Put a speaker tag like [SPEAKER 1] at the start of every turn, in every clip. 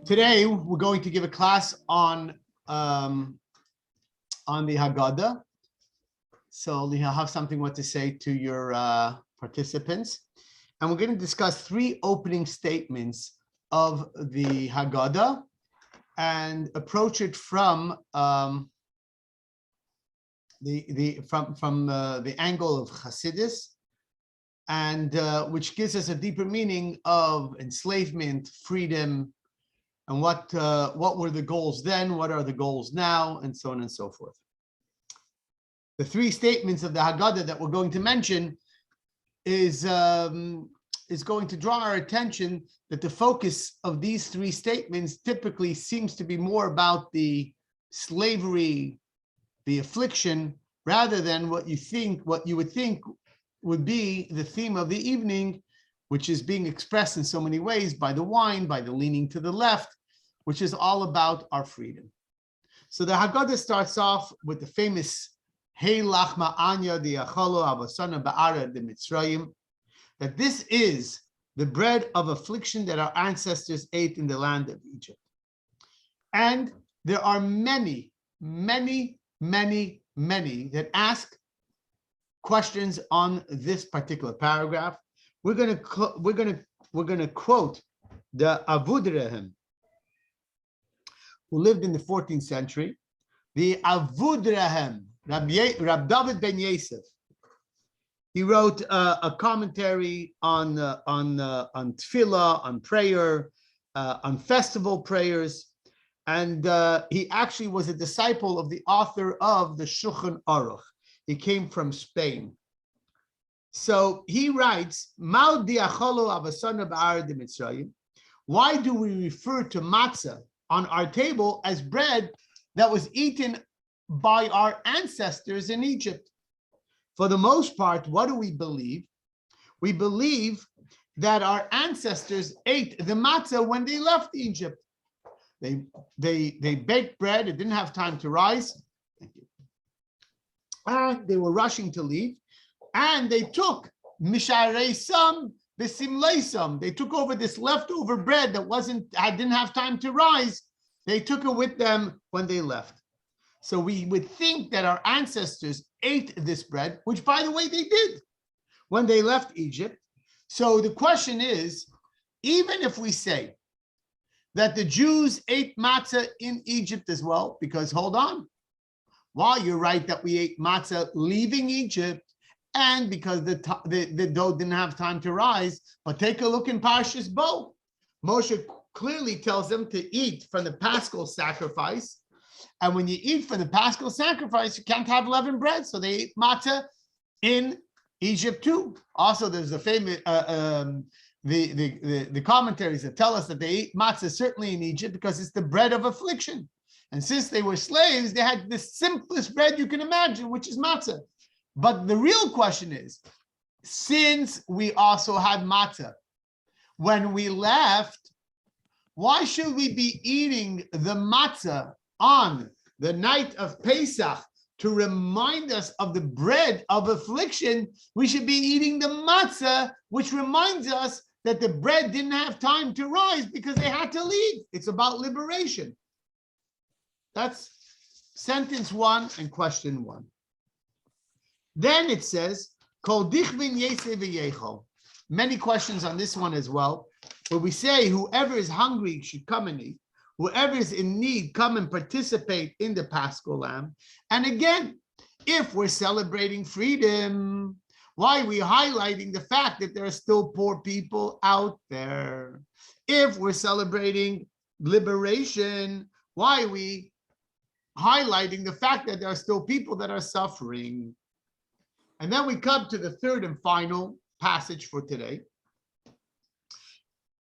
[SPEAKER 1] Today, we're going to give a class on the Haggadah. So Leah, have something what to say to your participants. And we're going to discuss three opening statements of the Haggadah and approach it from the angle of Hasidus, and which gives us a deeper meaning of enslavement, freedom, and what were the goals then, what are the goals now, and so on and so forth. The three statements of the Haggadah that we're going to mention is going to draw our attention that the focus of these three statements typically seems to be more about the slavery, the affliction, rather than what you would think would be the theme of the evening, which is being expressed in so many ways by the wine, by the leaning to the left, which is all about our freedom. So the Haggadah starts off with the famous Hey Lachma Anya Diacholo Avasana Ba'ara de Mitzrayim, that this is the bread of affliction that our ancestors ate in the land of Egypt. And there are many that ask questions on this particular paragraph. We're going to quote the Avudrahim, who lived in the 14th century. The Avudrahim, Rabbi David ben Yosef. He wrote a commentary on tefillah, on prayer, on festival prayers, and he actually was a disciple of the author of the Shulchan Aruch. He came from Spain. So he writes, Mal diacholo avasana ba'ar de Mitzrayim. Why do we refer to matzah on our table as bread that was eaten by our ancestors in Egypt? For the most part, what do we believe? We believe that our ancestors ate the matzah when they left Egypt. They baked bread, it didn't have time to rise. Thank you. And they were rushing to leave, and they took mishareisam besimleisam. They took over this leftover bread that didn't have time to rise. They took it with them when they left. So we would think that our ancestors ate this bread, which, by the way, they did when they left Egypt. So the question is, even if we say that the Jews ate matzah in Egypt as well, because hold on, while you're right that we ate matzah leaving Egypt, and because the dough didn't have time to rise, but take a look in Parshah's bow. Moishe clearly tells them to eat from the Paschal sacrifice. And when you eat from the Paschal sacrifice, you can't have leavened bread. So they ate matzah in Egypt too. Also, there's the famous the commentaries that tell us that they ate matzah certainly in Egypt because it's the bread of affliction. And since they were slaves, they had the simplest bread you can imagine, which is matzah. But the real question is, since we also had matzah when we left, why should we be eating the matzah on the night of Pesach to remind us of the bread of affliction? We should be eating the matzah, which reminds us that the bread didn't have time to rise because they had to leave. It's about liberation. That's sentence one and question one. Then it says, Kol dichvin yeseh v'yechol. Many questions on this one as well, where we say whoever is hungry should come and eat. Whoever is in need, come and participate in the Paschal Lamb. And again, if we're celebrating freedom, why are we highlighting the fact that there are still poor people out there? If we're celebrating liberation, why are we highlighting the fact that there are still people that are suffering? And then we come to the third and final passage for today.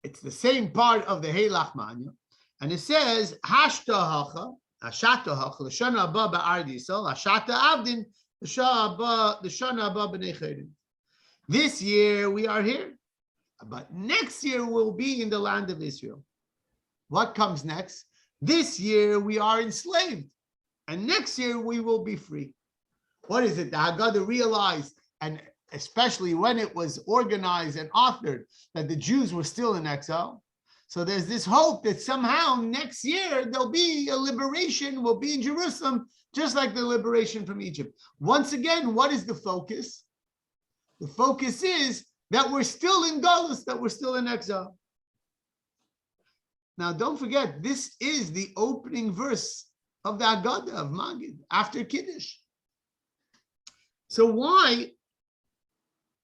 [SPEAKER 1] It's the same part of the Hey Lachmanya. And it says, Hashtahacha, Ashatahacha, Lashana Abba Ba'ard Yisrael, Ashata Avdin, Lashana Abba B'nei Chayrim. This year we are here, but next year we'll be in the land of Israel. What comes next? This year we are enslaved, and next year we will be free. What is it? The Haggadah realized, and especially when it was organized and authored, that the Jews were still in exile. So there's this hope that somehow next year there'll be a liberation, we'll be in Jerusalem, just like the liberation from Egypt. Once again, what is the focus? The focus is that we're still in Galus, that we're still in exile. Now, don't forget, this is the opening verse of the Haggadah of Magid, after Kiddush. So why,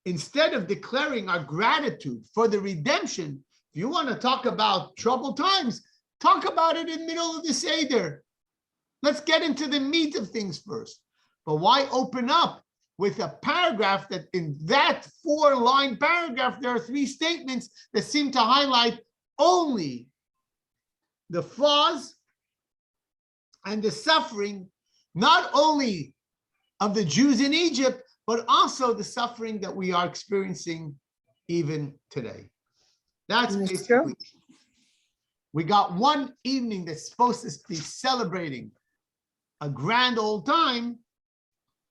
[SPEAKER 1] instead of declaring our gratitude for the redemption, if you want to talk about troubled times, talk about it in the middle of the Seder. Let's get into the meat of things first. But why open up with a paragraph that in that 4-line paragraph, there are 3 statements that seem to highlight only the flaws and the suffering, not only of the Jews in Egypt, but also the suffering that we are experiencing even today. That's basically, we got one evening that's supposed to be celebrating a grand old time,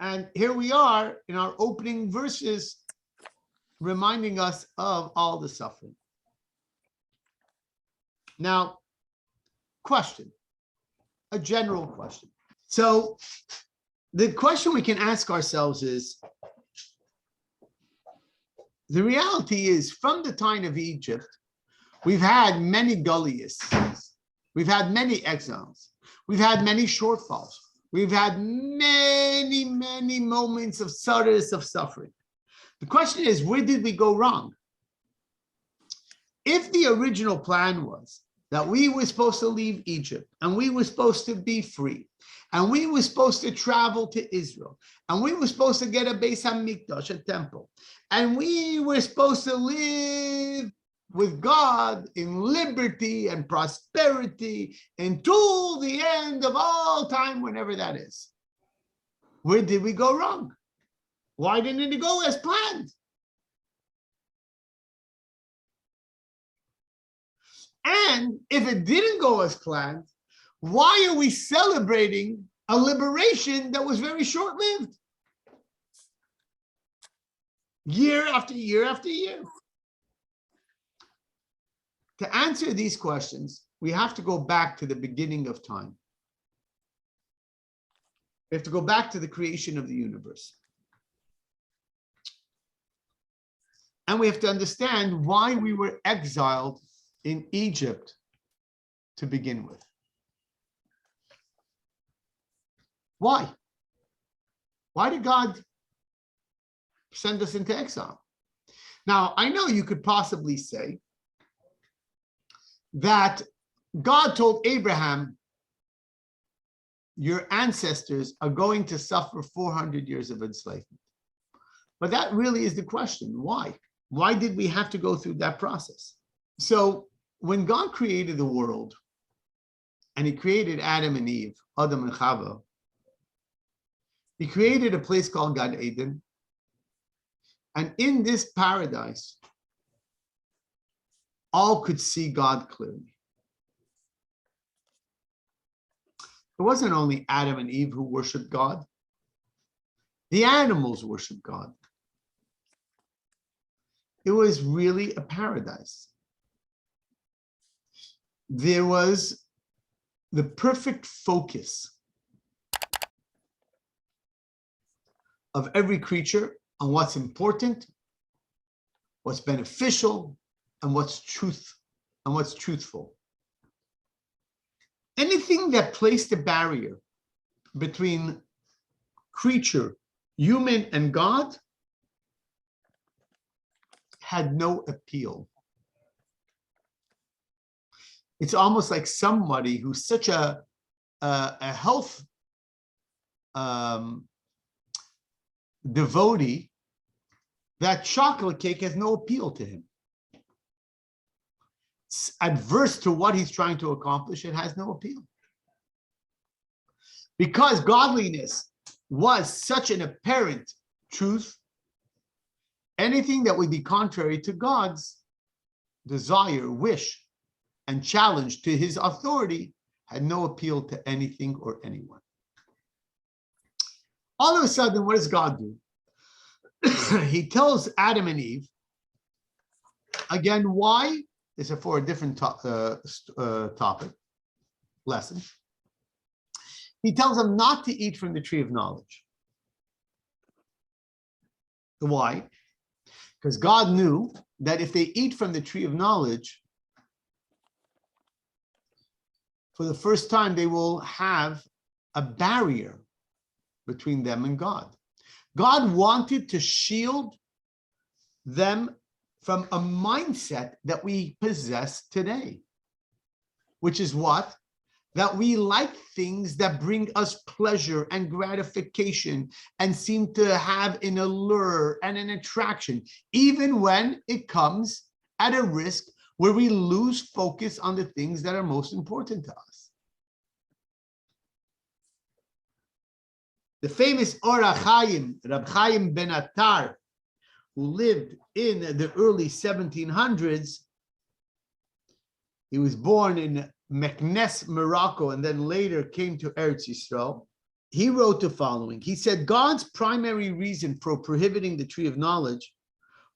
[SPEAKER 1] and here we are in our opening verses reminding us of all the suffering. Now, question, a general question. So the question we can ask ourselves is, the reality is, from the time of Egypt, we've had many gullies, we've had many exiles, we've had many shortfalls, we've had many, many moments of tzaras, of suffering. The question is, where did we go wrong? If the original plan was that we were supposed to leave Egypt, and we were supposed to be free, and we were supposed to travel to Israel, and we were supposed to get a Beis HaMikdash, a temple, and we were supposed to live with God in liberty and prosperity until the end of all time, whenever that is. Where did we go wrong? Why didn't it go as planned? And if it didn't go as planned, why are we celebrating a liberation that was very short-lived? Year after year after year. To answer these questions, we have to go back to the beginning of time. We have to go back to the creation of the universe. And we have to understand why we were exiled in Egypt to begin with. Why? Why did God send us into exile? Now, I know you could possibly say that God told Abraham, your ancestors are going to suffer 400 years of enslavement. But that really is the question. Why? Why did we have to go through that process? So when God created the world, and he created Adam and Eve, Adam and Chava, he created a place called Gan Eden. And in this paradise, all could see God clearly. It wasn't only Adam and Eve who worshiped God. The animals worshiped God. It was really a paradise. There was the perfect focus of every creature on what's important, what's beneficial, and what's truthful. Anything that placed a barrier between creature, human, and God had no appeal. It's almost like somebody who's such a health devotee that chocolate cake has no appeal to him. It's adverse to what he's trying to accomplish. It has no appeal. Because godliness was such an apparent truth, anything that would be contrary to God's desire, wish, and challenge to his authority had no appeal to anything or anyone. All of a sudden, what does God do? He tells Adam and Eve, again, why is for a different topic, lesson. He tells them not to eat from the tree of knowledge. Why? Because God knew that if they eat from the tree of knowledge, for the first time, they will have a barrier between them and God. God wanted to shield them from a mindset that we possess today, which is what? That we like things that bring us pleasure and gratification and seem to have an allure and an attraction, even when it comes at a risk where we lose focus on the things that are most important to us. The famous Or HaChaim, Rab Chaim ben Attar, who lived in the early 1700s, he was born in Meknes, Morocco, and then later came to Eretz Yisrael. He wrote the following. He said, God's primary reason for prohibiting the tree of knowledge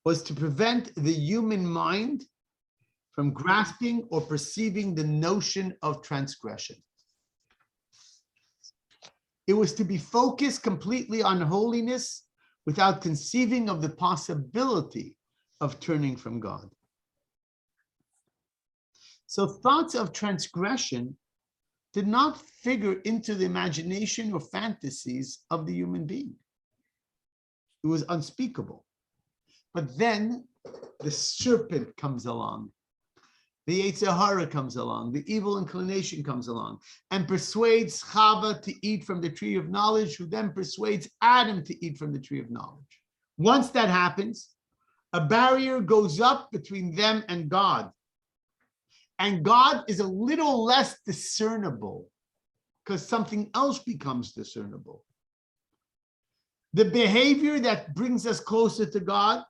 [SPEAKER 1] was to prevent the human mind from grasping or perceiving the notion of transgression. It was to be focused completely on holiness without conceiving of the possibility of turning from God. So thoughts of transgression did not figure into the imagination or fantasies of the human being. It was unspeakable. But then the serpent comes along. The Yetzer Hara comes along, the evil inclination comes along, and persuades Chava to eat from the tree of knowledge, who then persuades Adam to eat from the tree of knowledge. Once that happens, a barrier goes up between them and God. And God is a little less discernible because something else becomes discernible. The behavior that brings us closer to God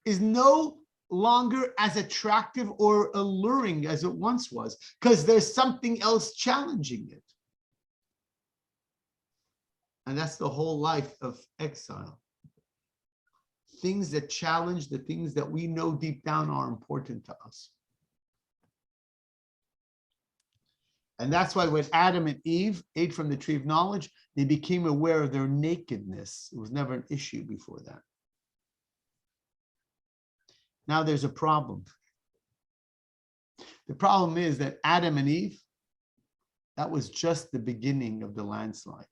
[SPEAKER 1] is no longer as attractive or alluring as it once was, because there's something else challenging it. And that's the whole life of exile. Things that challenge the things that we know deep down are important to us. And that's why when Adam and Eve ate from the tree of knowledge, they became aware of their nakedness. It was never an issue before that. Now there's a problem. The problem is that Adam and Eve, that was just the beginning of the landslide.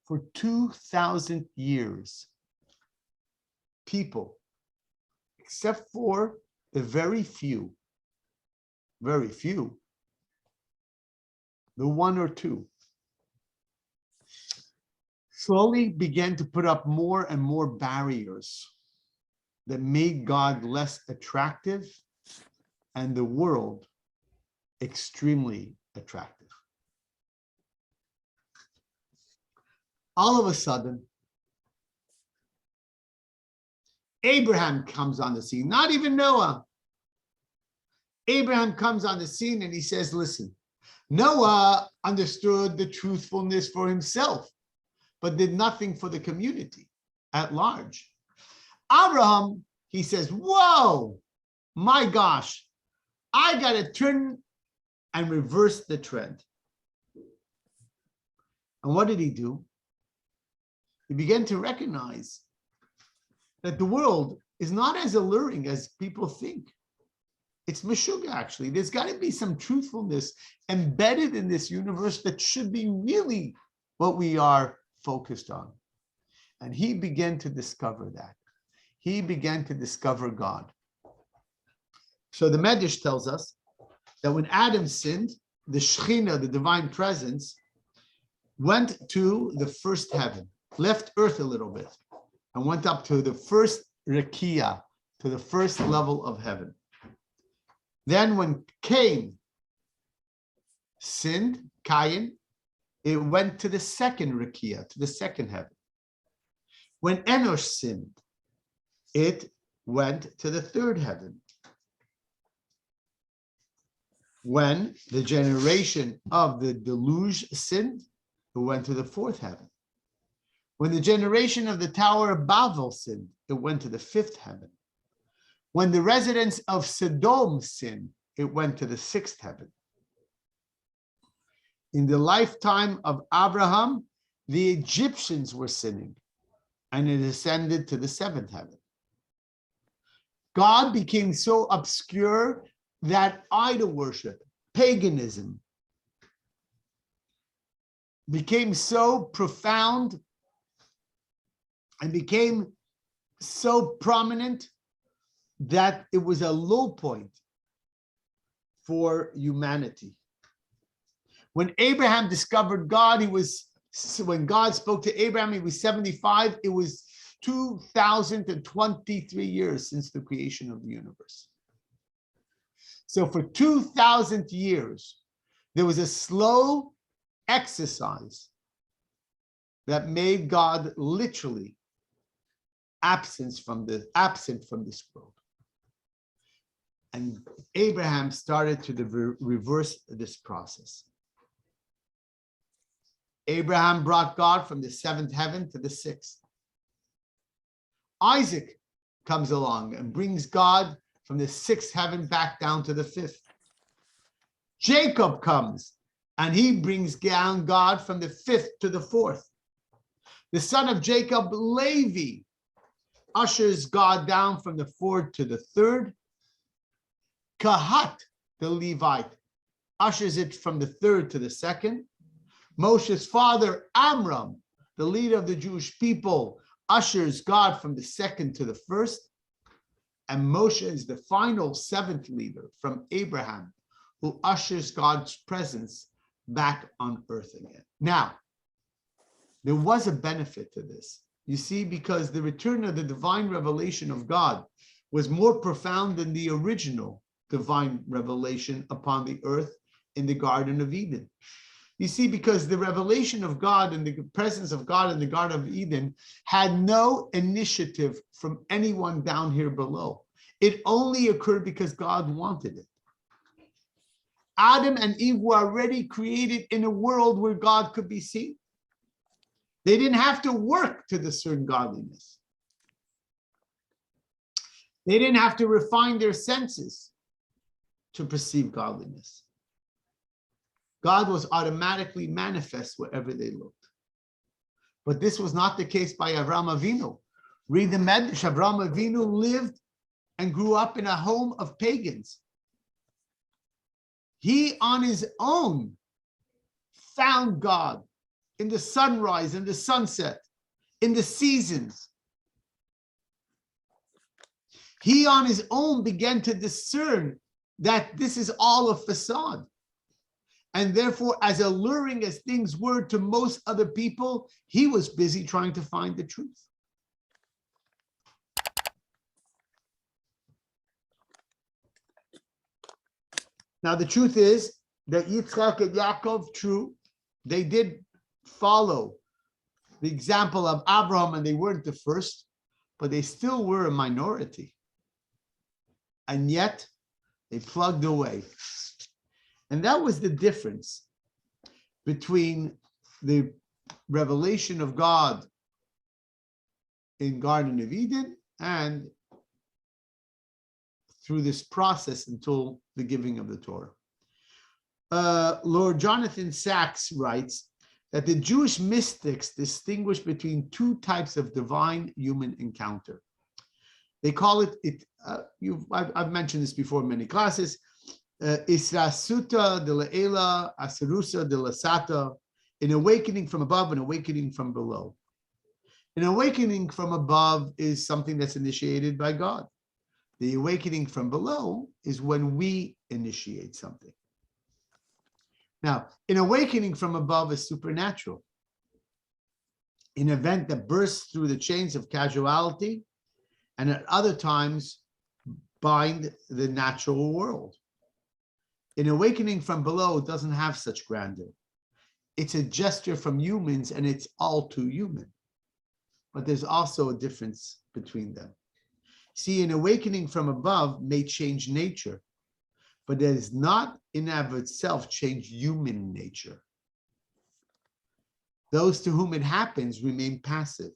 [SPEAKER 1] For 2,000 years, people, except for the very few, the one or two, slowly began to put up more and more barriers that made God less attractive and the world extremely attractive. All of a sudden, Abraham comes on the scene, not even Noah. Abraham comes on the scene and he says, listen, Noah understood the truthfulness for himself, but did nothing for the community at large. Abraham, he says, whoa, my gosh, I got to turn and reverse the trend. And what did he do? He began to recognize that the world is not as alluring as people think. It's meshuga, actually. There's got to be some truthfulness embedded in this universe that should be really what we are focused on. And he began to discover that. He began to discover God. So the Medrash tells us that when Adam sinned, the Shekhinah, the divine presence, went to the first heaven, left earth a little bit, and went up to the first Rakia, to the first level of heaven. Then when Cain sinned, Cain, it went to the second Rakia, to the second heaven. When Enosh sinned, it went to the third heaven. When the generation of the deluge sinned, it went to the fourth heaven. When the generation of the Tower of Babel sinned, it went to the fifth heaven. When the residents of Sodom sinned, it went to the sixth heaven. In the lifetime of Abraham, the Egyptians were sinning, and it ascended to the seventh heaven. God became so obscure that idol worship, paganism, became so profound and became so prominent that it was a low point for humanity. When Abraham discovered God, when God spoke to Abraham, he was 75. It was 2,023 years since the creation of the universe. So for 2,000 years, there was a slow exercise that made God literally absent from this world. And Abraham started to reverse this process. Abraham brought God from the seventh heaven to the sixth. Isaac comes along and brings God from the sixth heaven back down to the fifth. Jacob comes and he brings down God from the fifth to the fourth. The son of Jacob, Levi, ushers God down from the fourth to the third. Kahat, the Levite, ushers it from the third to the second. Moshe's father, Amram, the leader of the Jewish people, ushers God from the second to the first. And Moshe is the final seventh leader from Abraham, who ushers God's presence back on earth again. Now, there was a benefit to this. You see, because the return of the divine revelation of God was more profound than the original divine revelation upon the earth in the Garden of Eden. You see, because the revelation of God and the presence of God in the Garden of Eden had no initiative from anyone down here below. It only occurred because God wanted it. Adam and Eve were already created in a world where God could be seen. They didn't have to work to discern godliness. They didn't have to refine their senses to perceive godliness. God was automatically manifest wherever they looked. But this was not the case by Avraham Avinu. Read the Medrash. Avraham Avinu lived and grew up in a home of pagans. He on his own found God in the sunrise and the sunset, in the seasons. He on his own began to discern that this is all a facade. And therefore, as alluring as things were to most other people, he was busy trying to find the truth. Now, the truth is that Yitzchak and Yaakov, true, they did follow the example of Abraham, and they weren't the first, but they still were a minority. And yet, they plugged away. And that was the difference between the revelation of God in Garden of Eden and through this process until the giving of the Torah. Lord Jonathan Sacks writes that the Jewish mystics distinguish between two types of divine human encounter. They call it, I've mentioned this before in many classes, Israsuta de la Ela, Asarusa de la Sata, an awakening from above, an awakening from below. An awakening from above is something that's initiated by God. The awakening from below is when we initiate something. Now, an awakening from above is supernatural, an event that bursts through the chains of causality and at other times bind the natural world. An awakening from below doesn't have such grandeur. It's a gesture from humans and it's all too human. But there's also a difference between them. See, an awakening from above may change nature, but it does not in and of itself change human nature. Those to whom it happens remain passive.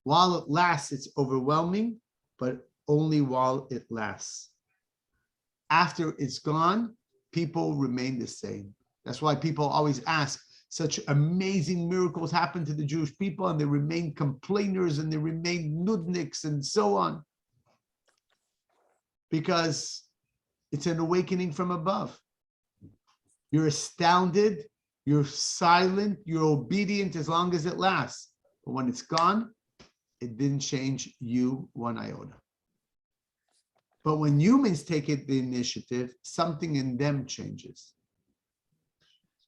[SPEAKER 1] While it lasts, it's overwhelming, but only while it lasts. After it's gone, people remain the same. That's why people always ask, such amazing miracles happen to the Jewish people, and they remain complainers and they remain nudniks and so on. Because it's an awakening from above. You're astounded, you're silent, you're obedient as long as it lasts. But when it's gone, it didn't change you one iota. But when humans take the initiative, something in them changes.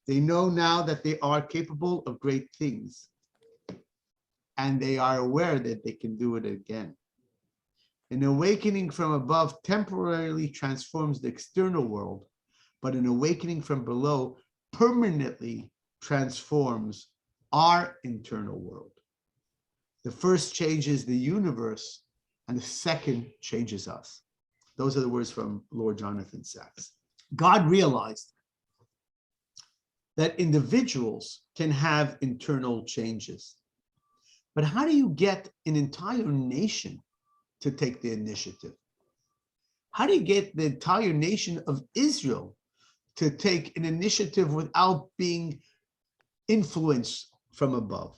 [SPEAKER 1] They know now that they are capable of great things. And they are aware that they can do it again. An awakening from above temporarily transforms the external world, but an awakening from below permanently transforms our internal world. The first changes the universe, and the second changes us. Those are the words from Lord Jonathan Sacks. God realized that individuals can have internal changes. But how do you get an entire nation to take the initiative? How do you get the entire nation of Israel to take an initiative without being influenced from above?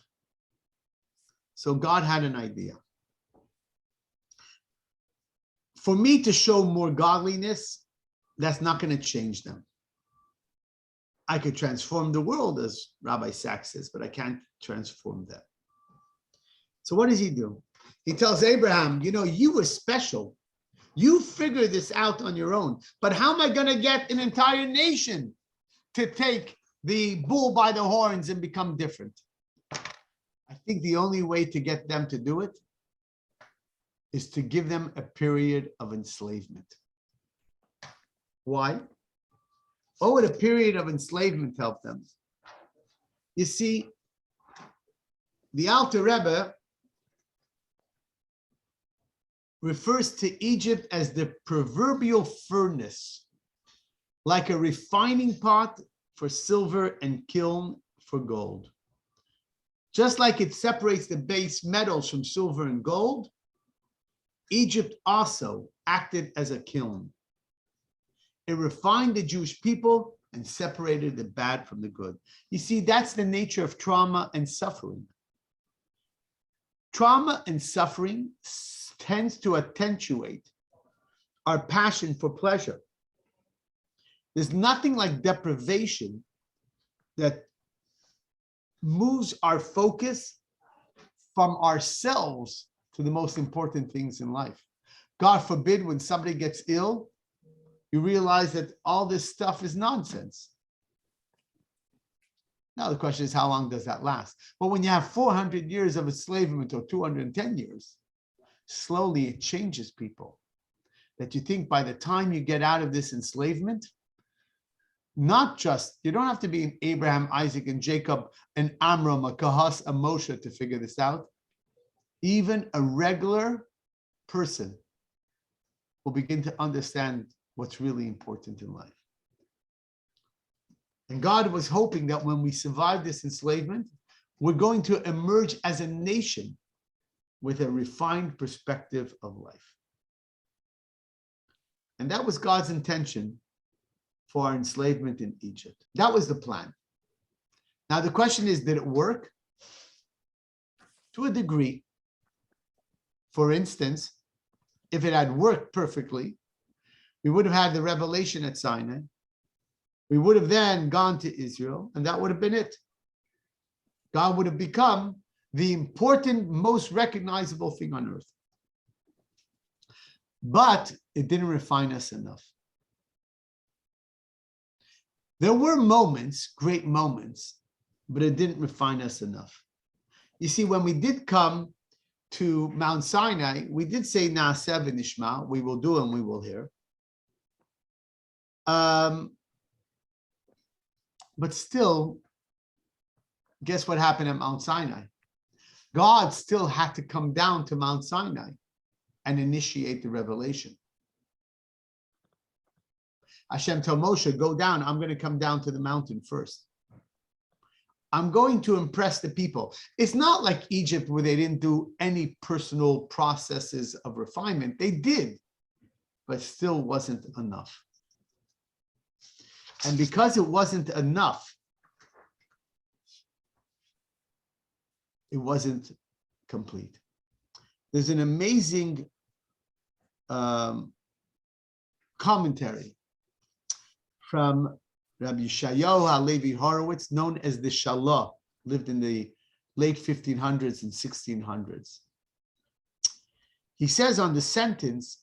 [SPEAKER 1] So God had an idea. For me to show more godliness, that's not going to change them. I could transform the world, as Rabbi Sacks says, but I can't transform them. So what does he do? He tells Abraham, you know, you were special. You figured this out on your own. But how am I going to get an entire nation to take the bull by the horns and become different? I think the only way to get them to do it is to give them a period of enslavement. Why? What would a period of enslavement help them? You see, the Alter Rebbe refers to Egypt as the proverbial furnace, like a refining pot for silver and kiln for gold. Just like it separates the base metals from silver and gold, Egypt also acted as a kiln. It refined the Jewish people and separated the bad from the good. You see, that's the nature of trauma and suffering. Trauma and suffering tends to accentuate our passion for pleasure. There's nothing like deprivation that moves our focus from ourselves to the most important things in life. God forbid, when somebody gets ill, you realize that all this stuff is nonsense. Now the question is, how long does that last? But when you have 400 years of enslavement or 210 years, slowly it changes people. That you think by the time you get out of this enslavement, not just, you don't have to be Abraham, Isaac, and Jacob, and Amram, a Kahas, a Moshe to figure this out. Even a regular person will begin to understand what's really important in life. And God was hoping that when we survive this enslavement, we're going to emerge as a nation with a refined perspective of life. And that was God's intention for our enslavement in Egypt. That was the plan. Now the question is, did it work? To a degree. For instance, if it had worked perfectly, we would have had the revelation at Sinai. We would have then gone to Israel, and that would have been it. God would have become the important, most recognizable thing on earth. But it didn't refine us enough. There were moments, great moments, but it didn't refine us enough. You see, when we did come to Mount Sinai, we did say Na'aseh v'nishma, we will do and we will hear. But still, guess what happened at Mount Sinai? God still had to come down to Mount Sinai and initiate the revelation. Hashem told Moshe, go down, I'm going to come down to the mountain first. I'm going to impress the people. It's not like Egypt where they didn't do any personal processes of refinement. They did, but still wasn't enough. And because it wasn't enough, it wasn't complete. There's an amazing commentary from Rabbi Yeshayahu HaLevi Horowitz, known as the Shalah, lived in the late 1500s and 1600s. He says on the sentence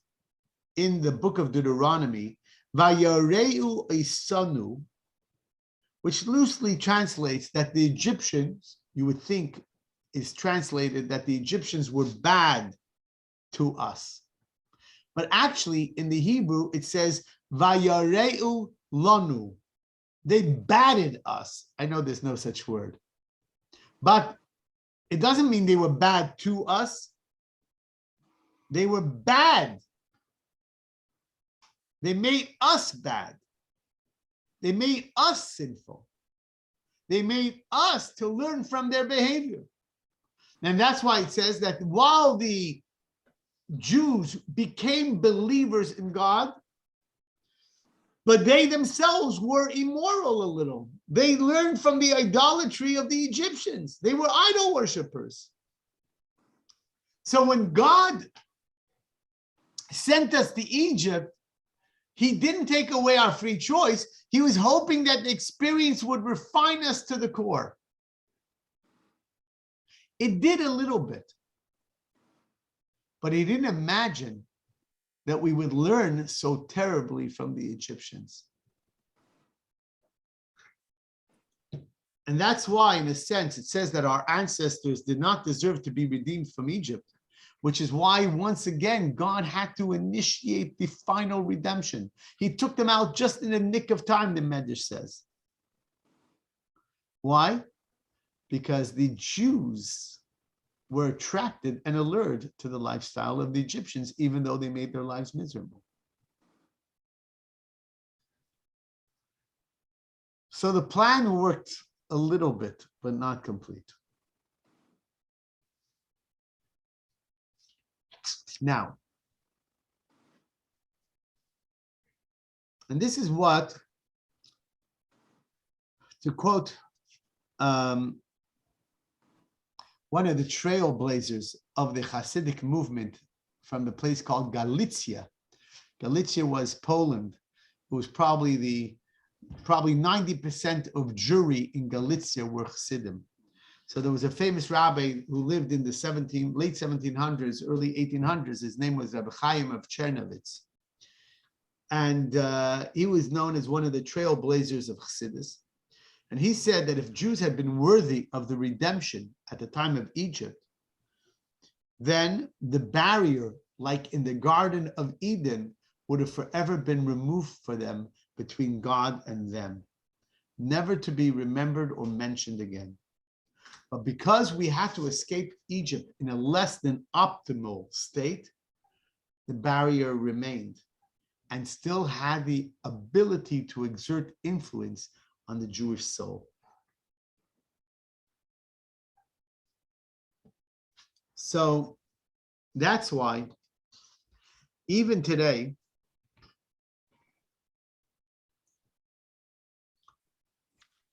[SPEAKER 1] in the book of Deuteronomy, Vayareu Isanu, which loosely translates that the Egyptians, you would think is translated that the Egyptians were bad to us. But actually in the Hebrew, it says, Vayareu Lanu. They batted us. I know there's no such word, but it doesn't mean they were bad to us. They were bad. They made us bad. They made us sinful. They made us to learn from their behavior. And that's why it says that while the Jews became believers in God, but they themselves were immoral a little. They learned from the idolatry of the Egyptians. They were idol worshippers. So when God sent us to Egypt, he didn't take away our free choice. He was hoping that the experience would refine us to the core. It did a little bit, but he didn't imagine that we would learn so terribly from the Egyptians. And that's why, in a sense, it says that our ancestors did not deserve to be redeemed from Egypt, which is why, once again, God had to initiate the final redemption. He took them out just in the nick of time, the Medrash says. Why? Because the Jews were attracted and allured to the lifestyle of the Egyptians, even though they made their lives miserable. So the plan worked a little bit, but not complete. Now, and this is what, to quote one of the trailblazers of the Hasidic movement from the place called Galicia. Galicia was Poland. It was probably 90% of Jewry in Galicia were Hasidim. So there was a famous rabbi who lived in the late 1700s, early 1800s. His name was Rabbi Chaim of Chernovitz. And he was known as one of the trailblazers of Chassidus. And he said that if Jews had been worthy of the redemption at the time of Egypt, then the barrier, like in the Garden of Eden, would have forever been removed for them between God and them, never to be remembered or mentioned again. But because we had to escape Egypt in a less than optimal state, the barrier remained and still had the ability to exert influence on the Jewish soul. So that's why even today,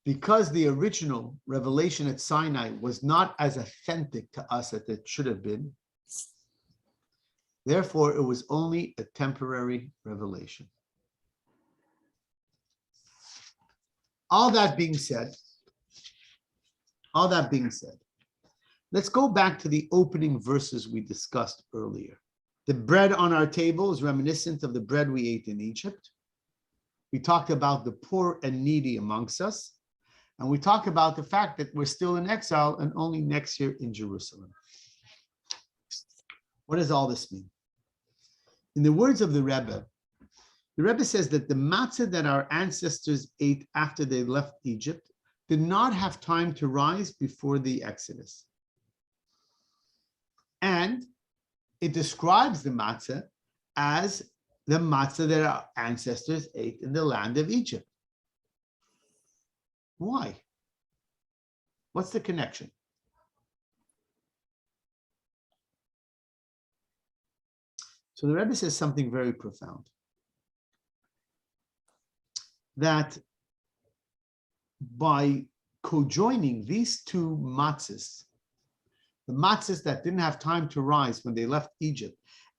[SPEAKER 1] because the original revelation at Sinai was not as authentic to us as it should have been, therefore it was only a temporary revelation. All that being said, let's go back to the opening verses we discussed earlier. The bread on our table is reminiscent of the bread we ate in Egypt. We talked about the poor and needy amongst us. And we talk about the fact that we're still in exile and only next year in Jerusalem. What does all this mean? In the words of the Rebbe says that the matzah that our ancestors ate after they left Egypt did not have time to rise before the Exodus. And it describes the matzah as the matzah that our ancestors ate in the land of Egypt. Why? What's the connection? So the Rebbe says something very profound. That by co-joining these two matzahs, the matzahs that didn't have time to rise when they left Egypt,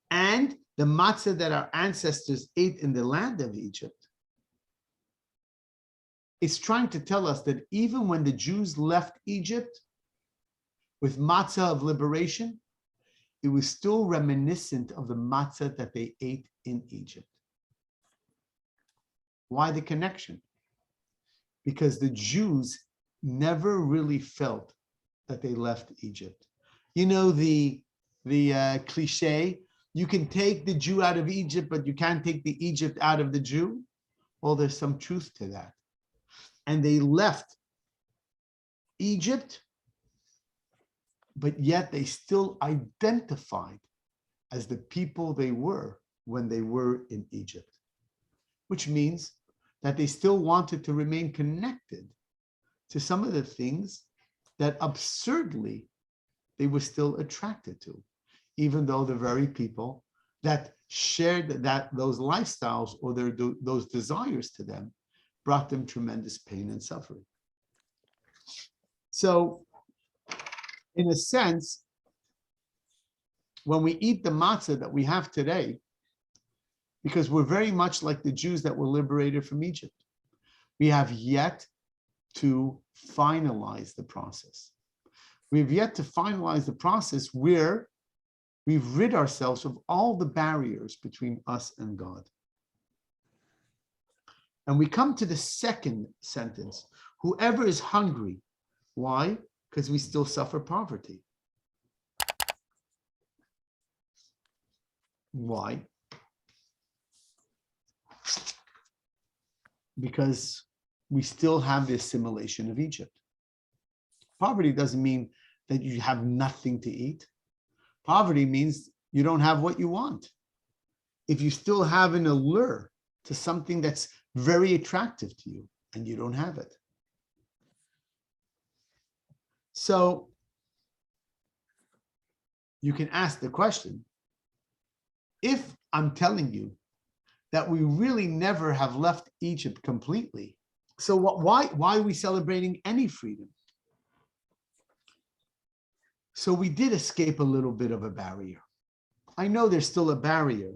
[SPEAKER 1] and the matzah that our ancestors ate in the land of Egypt, it's trying to tell us that even when the Jews left Egypt with matzah of liberation, it was still reminiscent of the matzah that they ate in Egypt. Why the connection? Because the Jews never really felt that they left Egypt. You know the cliche, you can take the Jew out of Egypt, but you can't take the Egypt out of the Jew. Well, there's some truth to that. And they left Egypt, but yet they still identified as the people they were when they were in Egypt, which means that they still wanted to remain connected to some of the things that absurdly they were still attracted to, even though the very people that shared those lifestyles or those desires to them brought them tremendous pain and suffering. So, in a sense, when we eat the matzah that we have today, because we're very much like the Jews that were liberated from Egypt, we have yet to finalize the process. We've yet to finalize the process where we've rid ourselves of all the barriers between us and God. And we come to the second sentence, whoever is hungry. Why? Because we still suffer poverty. Why? Because we still have the assimilation of Egypt. Poverty doesn't mean that you have nothing to eat. Poverty means you don't have what you want. If you still have an allure to something that's very attractive to you and you don't have it. So you can ask the question, if I'm telling you that we really never have left Egypt completely, so why are we celebrating any freedom? So we did escape a little bit of a barrier. I know there's still a barrier,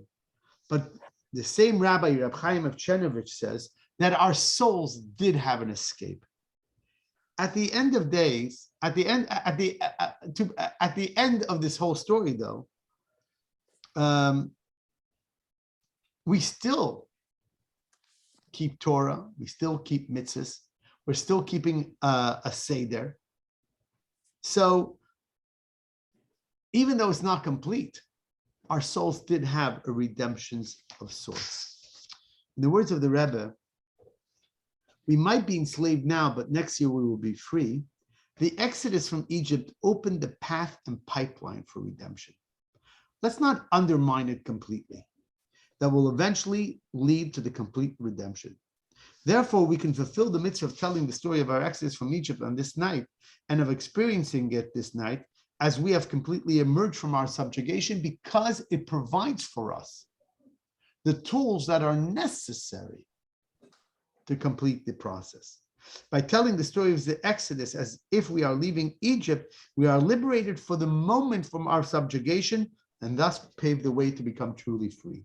[SPEAKER 1] but the same Rabbi, Reb Chaim of Chernovich, says that our souls did have an escape. At the end of days, at the end of this whole story, though, we still keep Torah, we still keep mitzvahs, we're still keeping a cedar. So even though it's not complete, our souls did have a redemption of sorts. In the words of the Rebbe, we might be enslaved now, but next year we will be free. The exodus from Egypt opened the path and pipeline for redemption. Let's not undermine it completely. That will eventually lead to the complete redemption. Therefore, we can fulfill the mitzvah of telling the story of our exodus from Egypt on this night and of experiencing it this night as we have completely emerged from our subjugation, because it provides for us the tools that are necessary to complete the process. By telling the story of the Exodus as if we are leaving Egypt, we are liberated for the moment from our subjugation and thus pave the way to become truly free.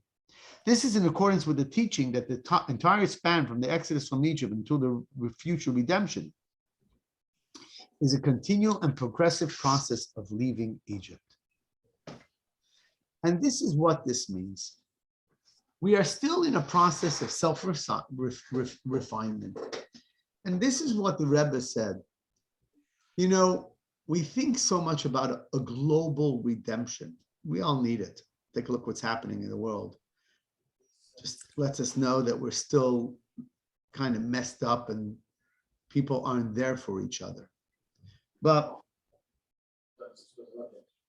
[SPEAKER 1] This is in accordance with the teaching that the entire span from the Exodus from Egypt until the future redemption is a continual and progressive process of leaving Egypt. And this is what this means. We are still in a process of self-refinement. And this is what the Rebbe said. You know, we think so much about a global redemption. We all need it. Take a look what's happening in the world. Just lets us know that we're still kind of messed up and people aren't there for each other. But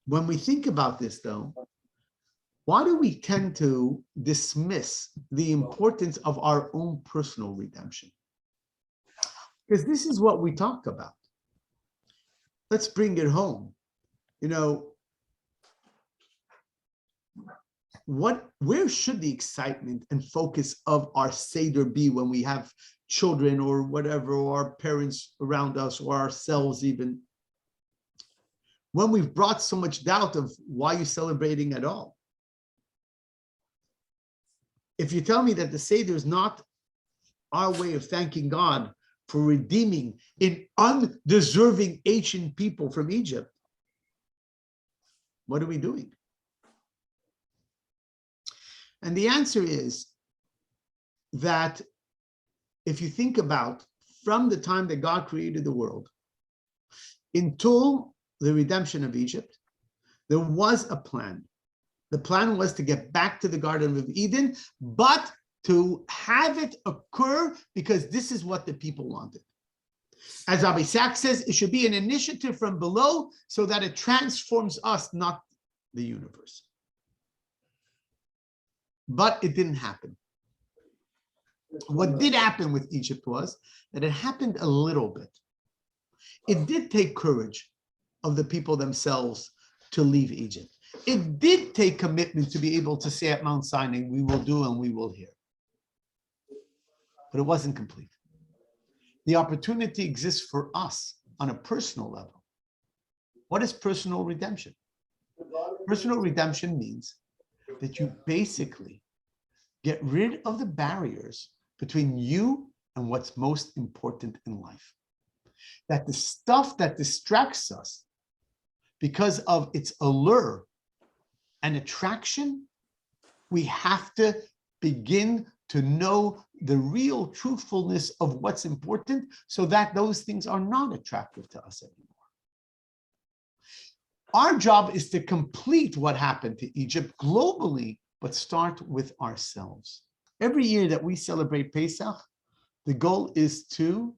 [SPEAKER 1] when we think about this, though, why do we tend to dismiss the importance of our own personal redemption? Because this is what we talk about. let's bring it home. Where should the excitement and focus of our Seder be when we have children or whatever, or our parents around us, or ourselves even? When we've brought so much doubt of why you're celebrating at all. If you tell me that the Seder is not our way of thanking God for redeeming an undeserving ancient people from Egypt, what are we doing? And the answer is that if you think about from the time that God created the world until the redemption of Egypt, there was a plan. The plan was to get back to the Garden of Eden, but to have it occur because this is what the people wanted. As Rabbi Sachs says, it should be an initiative from below so that it transforms us, not the universe. But it didn't happen. What did happen with Egypt was that it happened a little bit. It did take courage of the people themselves to leave Egypt. It did take commitment to be able to say at Mount Sinai, we will do and we will hear. But it wasn't complete. The opportunity exists for us on a personal level. What is personal redemption? Personal redemption means that you basically get rid of the barriers between you and what's most important in life. That the stuff that distracts us because of its allure and attraction, we have to begin to know the real truthfulness of what's important so that those things are not attractive to us anymore. Our job is to complete what happened to Egypt globally, but start with ourselves. Every year that we celebrate Pesach, the goal is to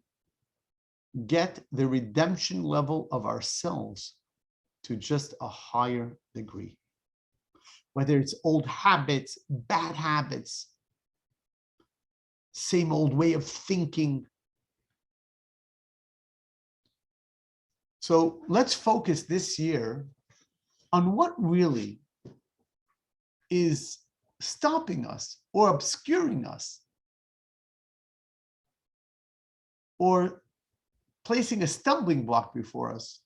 [SPEAKER 1] get the redemption level of ourselves to just a higher degree. Whether it's old habits, bad habits, same old way of thinking. So let's focus this year on what really is stopping us or obscuring us or placing a stumbling block before us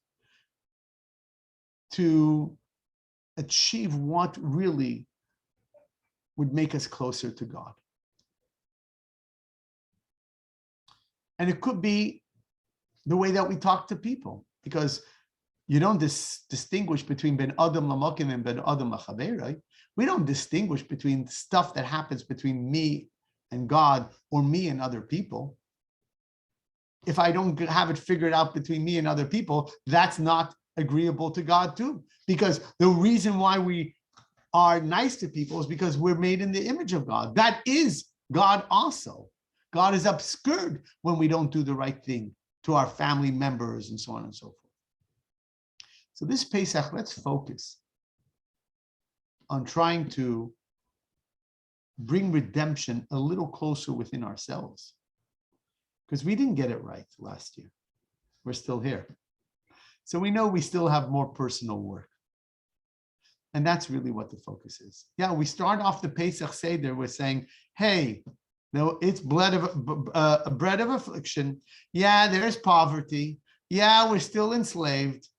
[SPEAKER 1] to achieve what really would make us closer to God. And it could be the way that we talk to people, because you don't distinguish between ben adam lamakim and ben adam lachaver, right? We don't distinguish between stuff that happens between me and God or me and other people. If I don't have it figured out between me and other people, that's not agreeable to God too. Because the reason why we are nice to people is because we're made in the image of God. That is God also. God is obscured when we don't do the right thing to our family members and so on and so forth. So this Pesach, let's focus on trying to bring redemption a little closer within ourselves. Because we didn't get it right last year. We're still here. So we know we still have more personal work. And that's really what the focus is. Yeah, we start off the Pesach Seder, we're saying, hey, no, it's bread of affliction. Yeah, there's poverty. Yeah, we're still enslaved.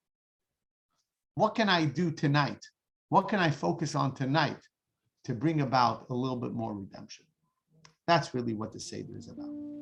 [SPEAKER 1] What can I do tonight? What can I focus on tonight to bring about a little bit more redemption? That's really what the Seder is about.